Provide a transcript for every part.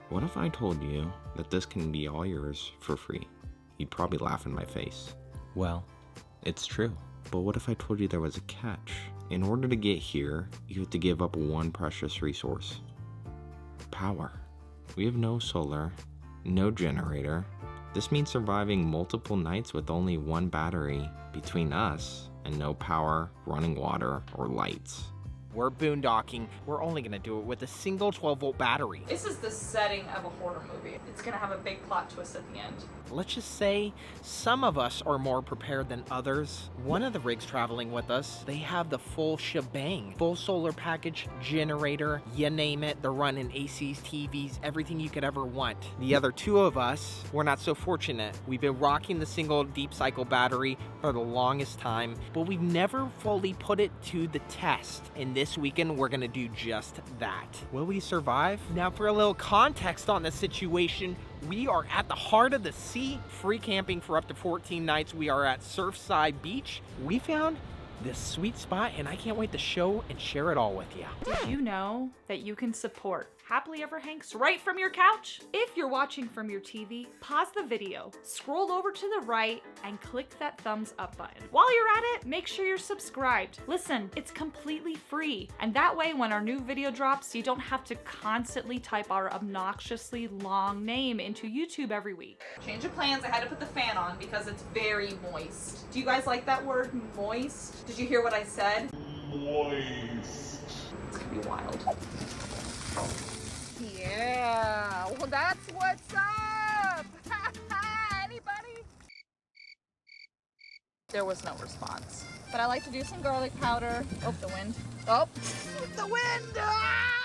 What if I told you that this can be all yours for free? You'd probably laugh in my face. Well, it's true. But what if I told you there was a catch? In order to get here, you have to give up one precious resource. Power. We have no solar, no generator. This means surviving multiple nights with only one battery between us and no power, running water, or lights. We're boondocking. We're only gonna do it with a single 12-volt battery. This is the setting of a horror movie. It's gonna have a big plot twist at the end. Let's just say some of us are more prepared than others. One of the rigs traveling with us, they have the full shebang. Full solar package, generator, you name it. They're running ACs, TVs, everything you could ever want. The other two of us, we're not so fortunate. We've been rocking the single deep cycle battery for the longest time, but we've never fully put it to the test. And this weekend, we're gonna do just that. Will we survive? Now, for a little context on the situation, we are at the heart of the sea, free camping for up to 14 nights. We are at Surfside Beach. We found this sweet spot, and I can't wait to show and share it all with you. Did you know that you can support Happily Ever Hanks right from your couch? If you're watching from your TV, pause the video, scroll over to the right, and click that thumbs up button. While you're at it, make sure you're subscribed. Listen, it's completely free, and that way when our new video drops, you don't have to constantly type our obnoxiously long name into YouTube every week. Change of plans, I had to put the fan on because it's very moist. Do you guys like that word, moist? Did you hear what I said? Moist. It's gonna be wild. Yeah, well that's what's up. Anybody? There was no response. But I like to do some garlic powder. Oh, the wind. Oh, the wind. Ah!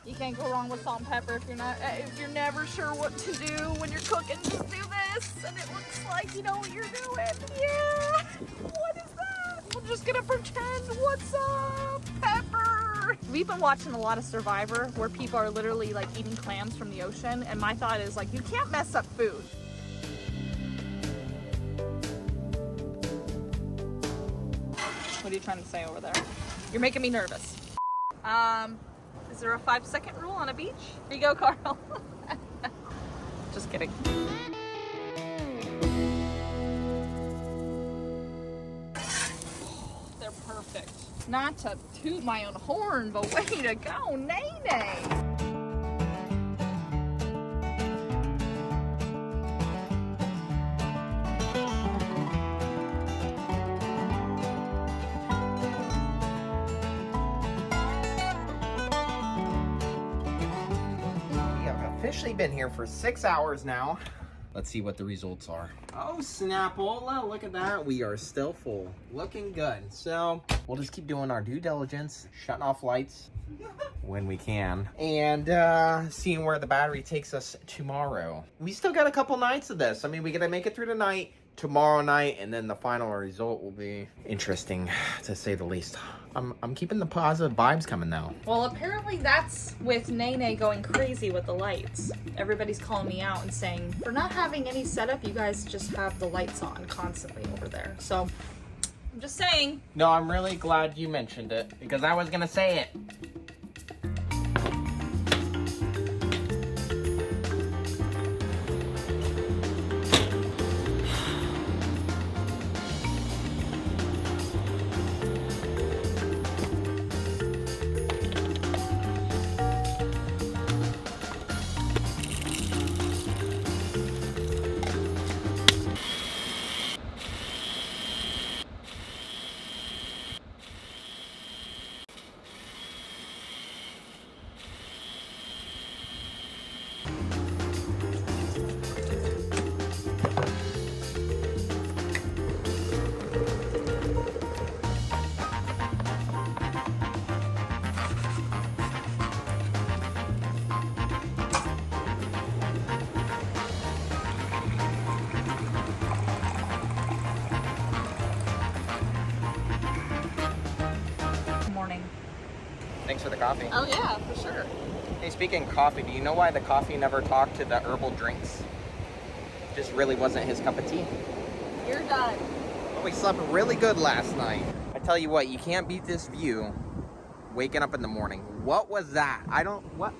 You can't go wrong with salt and pepper if you're never sure what to do when you're cooking. Just do this, and it looks like you know what you're doing. Yeah. What is that? I'm just gonna pretend. What's up, pepper? We've been watching a lot of Survivor where people are literally like eating clams from the ocean, and my thought is like, you can't mess up food. What are you trying to say over there? You're making me nervous. Is there a 5-second rule on a beach? Here you go, Carl. Just kidding. They're perfect. Not to toot my own horn, but way to go, Nene. Officially been here for 6 hours now. Let's see what the results are. Oh, Snapola, look at that. We are still full. Looking good. So we'll just keep doing our due diligence, shutting off lights when we can, and seeing where the battery takes us tomorrow. We still got a couple nights of this. I mean, we gotta make it through the night, tomorrow night, and then the final result will be interesting, to say the least. I'm keeping the positive vibes coming though. Well, apparently that's with Nene going crazy with the lights. Everybody's calling me out and saying, for not having any setup, you guys just have the lights on constantly over there. So, I'm just saying. No, I'm really glad you mentioned it, because I was gonna say it. Thanks for the coffee. Oh yeah, for sure. Hey, speaking of coffee, do you know why the coffee never talked to the herbal drinks? Just really wasn't his cup of tea. You're done. Well, we slept really good last night. I tell you what, you can't beat this view waking up in the morning. What was that? I don't, what?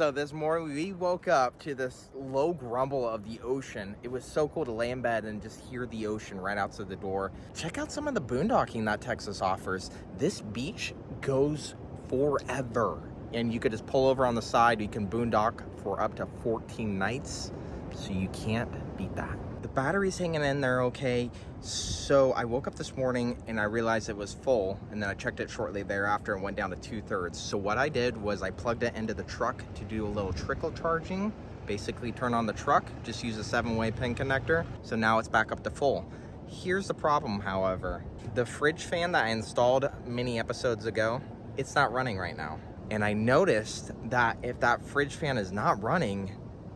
So this morning we woke up to this low grumble of the ocean. It was so cool to lay in bed and just hear the ocean right outside the door. Check out some of the boondocking that Texas offers. This beach goes forever. And you could just pull over on the side. You can boondock for up to 14 nights. So you can't beat that. The battery's hanging in there okay. So I woke up this morning and I realized it was full, and then I checked it shortly thereafter and went down to 2/3. So what I did was I plugged it into the truck to do a little trickle charging. Basically turn on the truck, just use a 7-way pin connector. So now it's back up to full. Here's the problem, however. The fridge fan that I installed many episodes ago, it's not running right now. And I noticed that if that fridge fan is not running,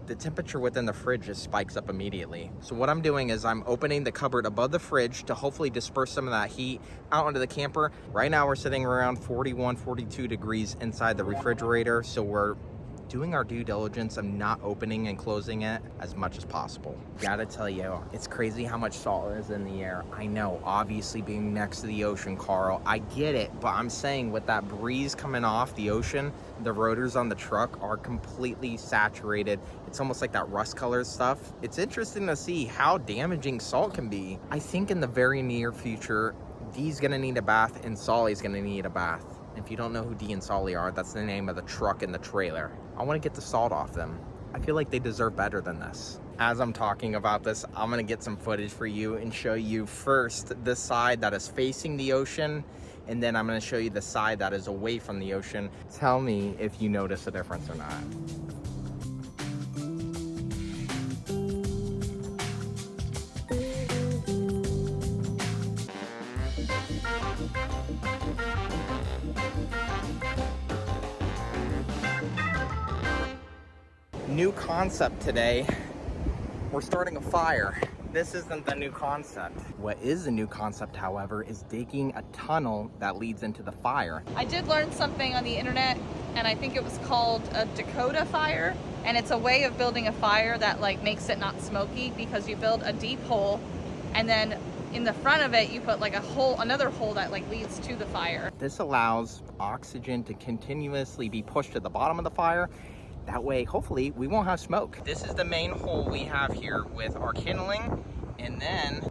the temperature within the fridge just spikes up immediately. So what I'm doing is I'm opening the cupboard above the fridge to hopefully disperse some of that heat out onto the camper. Right now we're sitting around 41, 42 degrees inside the refrigerator. So we're doing our due diligence of not opening and closing it as much as possible. Gotta tell you, it's crazy how much salt is in the air. I know, obviously being next to the ocean, Carl, I get it, but I'm saying with that breeze coming off the ocean, the rotors on the truck are completely saturated. It's almost like that rust colored stuff. It's interesting to see how damaging salt can be. I think in the very near future, Dee's gonna need a bath and Solly's gonna need a bath. If you don't know who Dee and Solly are, that's the name of the truck and the trailer. I want to get the salt off them. I feel like they deserve better than this. As I'm talking about this, I'm going to get some footage for you and show you first the side that is facing the ocean, and then I'm going to show you the side that is away from the ocean. Tell me if you notice a difference or not. New concept today. We're starting a fire. This isn't the new concept. What is the new concept, however, is digging a tunnel that leads into the fire. I did learn something on the internet, and I think it was called a Dakota fire. And it's a way of building a fire that like makes it not smoky, because you build a deep hole, and then in the front of it you put like a hole, another hole that like leads to the fire. This allows oxygen to continuously be pushed to the bottom of the fire. That way, hopefully, we won't have smoke. This is the main hole we have here with our kindling, and then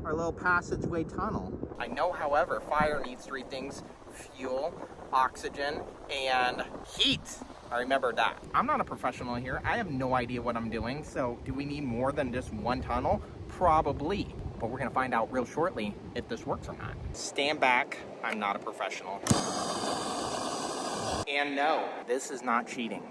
our little passageway tunnel. I know, however, fire needs 3 things: fuel, oxygen, and heat. I remember that. I'm not a professional here. I have no idea what I'm doing. So do we need more than just 1 tunnel? Probably. But we're gonna find out real shortly if this works or not. Stand back. I'm not a professional. And no, this is not cheating.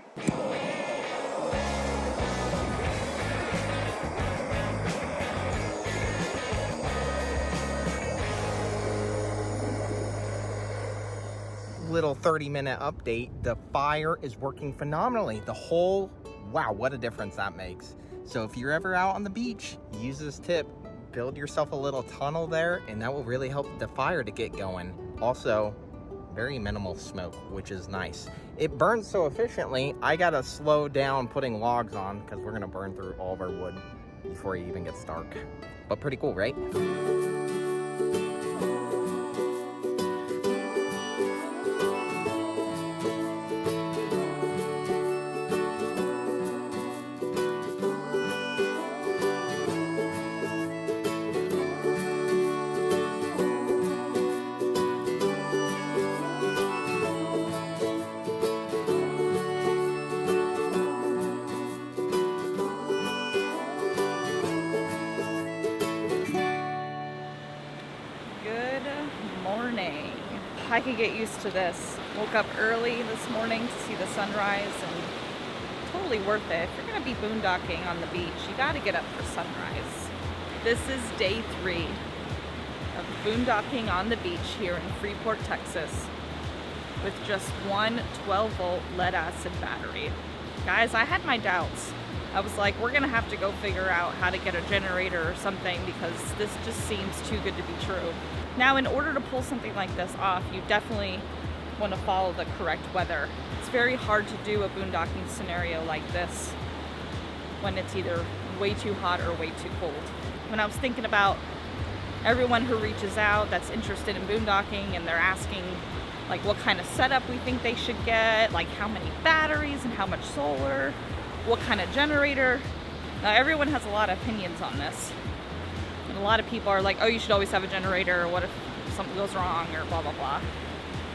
Little 30-minute update. The fire is working phenomenally. The whole, wow, what a difference that makes. So if you're ever out on the beach, use this tip. Build yourself a little tunnel there, and that will really help the fire to get going. Also, very minimal smoke, which is nice. It burns so efficiently, I gotta slow down putting logs on because we're gonna burn through all of our wood before it even gets dark. But pretty cool, right? I could get used to this. Woke up early this morning to see the sunrise, and totally worth it. If you're gonna be boondocking on the beach, you gotta get up for sunrise. This is day 3 of boondocking on the beach here in Freeport, Texas, with just one 12-volt lead acid battery. Guys, I had my doubts. I was like, we're gonna have to go figure out how to get a generator or something, because this just seems too good to be true. Now, in order to pull something like this off, you definitely want to follow the correct weather. It's very hard to do a boondocking scenario like this when it's either way too hot or way too cold. When I was thinking about everyone who reaches out that's interested in boondocking and they're asking like what kind of setup we think they should get, like how many batteries and how much solar, what kind of generator. Now everyone has a lot of opinions on this. And a lot of people are like, oh, you should always have a generator, or what if something goes wrong, or blah, blah, blah.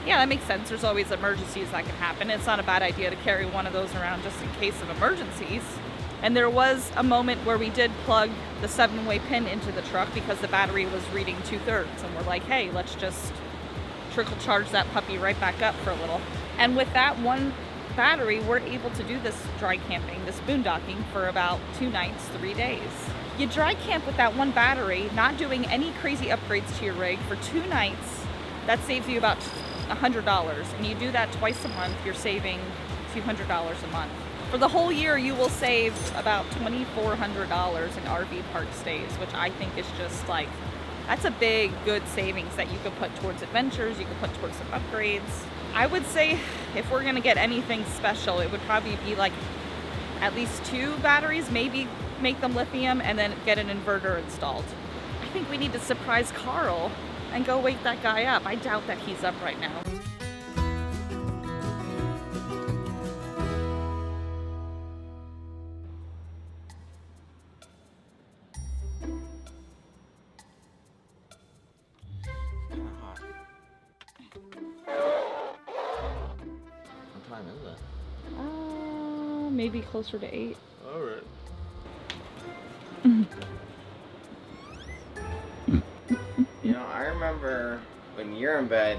Yeah, that makes sense. There's always emergencies that can happen. It's not a bad idea to carry one of those around just in case of emergencies. And there was a moment where we did plug the 7-way pin into the truck because the battery was reading 2/3. And we're like, hey, let's just trickle charge that puppy right back up for a little. And with that one battery, we're able to do this dry camping, this boondocking, for about 2 nights, 3 days. You dry camp with that one battery, not doing any crazy upgrades to your rig for 2 nights. That saves you about $100. And you do that twice a month, you're saving $200 a month. For the whole year, you will save about $2,400 in RV park stays, which I think is just like, that's a big, good savings that you could put towards adventures, you could put towards some upgrades. I would say if we're gonna get anything special, it would probably be like at least 2 batteries, maybe make them lithium, and then get an inverter installed. I think we need to surprise Carl and go wake that guy up. I doubt that he's up right now. What time is it? Maybe closer to 8. All right. You know, I remember when you're in bed,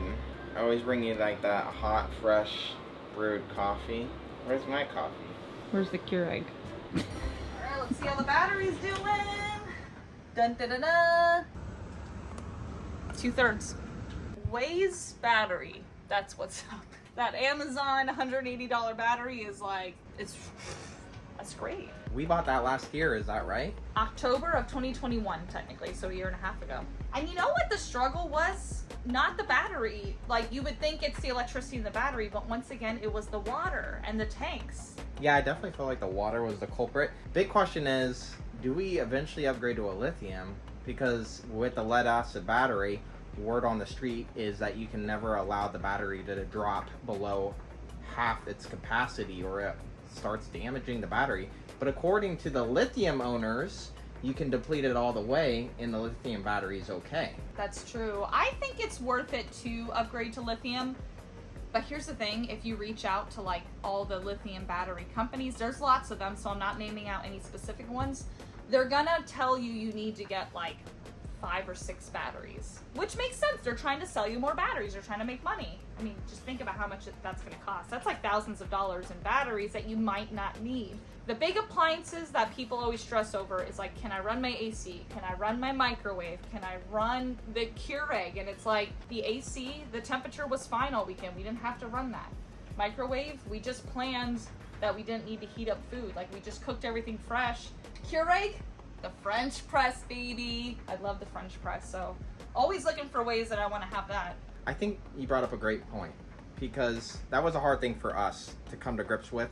I always bring you like that hot, fresh brewed coffee. Where's my coffee? Where's the Keurig? Alright, let's see how the battery's doing. Dun dun dun dun. 2/3. Waze battery. That's what's up. That Amazon $180 battery is like, that's great. We bought that last year, is that right? October of 2021, technically, so a year and a half ago. And you know what the struggle was? Not the battery. Like, you would think it's the electricity in the battery, but once again, it was the water and the tanks. Yeah, I definitely feel like the water was the culprit. Big question is, do we eventually upgrade to a lithium? Because with the lead acid battery, word on the street is that you can never allow the battery to drop below half its capacity or it starts damaging the battery. But according to the lithium owners, you can deplete it all the way and the lithium battery is okay. That's true. I think it's worth it to upgrade to lithium. But here's the thing, if you reach out to like all the lithium battery companies, there's lots of them, so I'm not naming out any specific ones. They're gonna tell you you need to get like 5 or 6 batteries, which makes sense. They're trying to sell you more batteries. They're trying to make money. I mean, just think about how much that's going to cost. That's like thousands of dollars in batteries that you might not need. The big appliances that people always stress over is like, can I run my AC? Can I run my microwave? Can I run the Keurig? And it's like, the AC, the temperature was fine all weekend. We didn't have to run that. Microwave, we just planned that we didn't need to heat up food. Like, we just cooked everything fresh. Keurig, the French press, baby. I love the French press, so always looking for ways that I want to have that. I think you brought up a great point because that was a hard thing for us to come to grips with.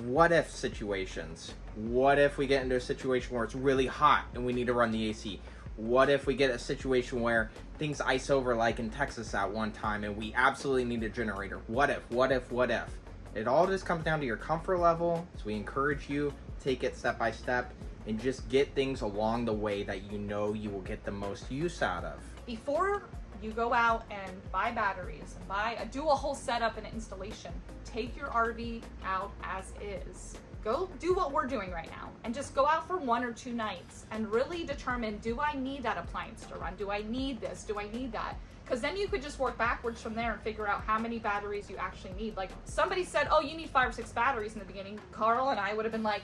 What if situations? What if we get into a situation where it's really hot and we need to run the AC? What if we get a situation where things ice over like in Texas at one time and we absolutely need a generator? What if? It all just comes down to your comfort level, so we encourage you, take it step by step, and just get things along the way that you know you will get the most use out of. Before you go out and buy batteries and do a whole setup and installation, take your RV out as is. Go do what we're doing right now and just go out for 1 or 2 nights and really determine, do I need that appliance to run? Do I need this? Do I need that? Because then you could just work backwards from there and figure out how many batteries you actually need. Like, somebody said, oh, you need 5 or 6 batteries in the beginning. Carl and I would have been like,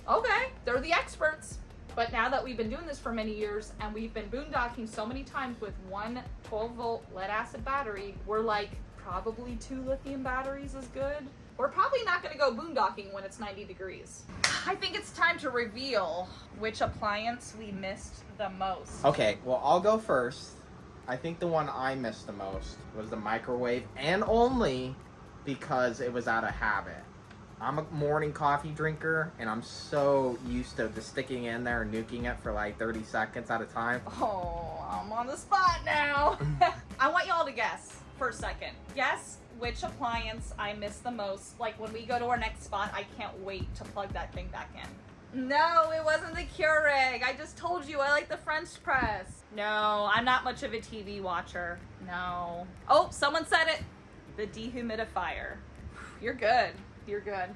okay, they're the experts. But now that we've been doing this for many years and we've been boondocking so many times with one 12-volt lead acid battery, we're like, probably 2 lithium batteries is good. We're probably not going to go boondocking when it's 90 degrees. I think it's time to reveal which appliance we missed the most. Okay, well, I'll go first. I think the one I missed the most was the microwave, and only because it was out of habit. I'm a morning coffee drinker, and I'm so used to just sticking in there and nuking it for like 30 seconds at a time. Oh, I'm on the spot now. I want y'all to guess. for a second. Guess which appliance I miss the most. Like when we go to our next spot, I can't wait to plug that thing back in. No, it wasn't the Keurig. I just told you I like the French press. No, I'm not much of a TV watcher. No. Oh, someone said it. The dehumidifier. You're good. You're good.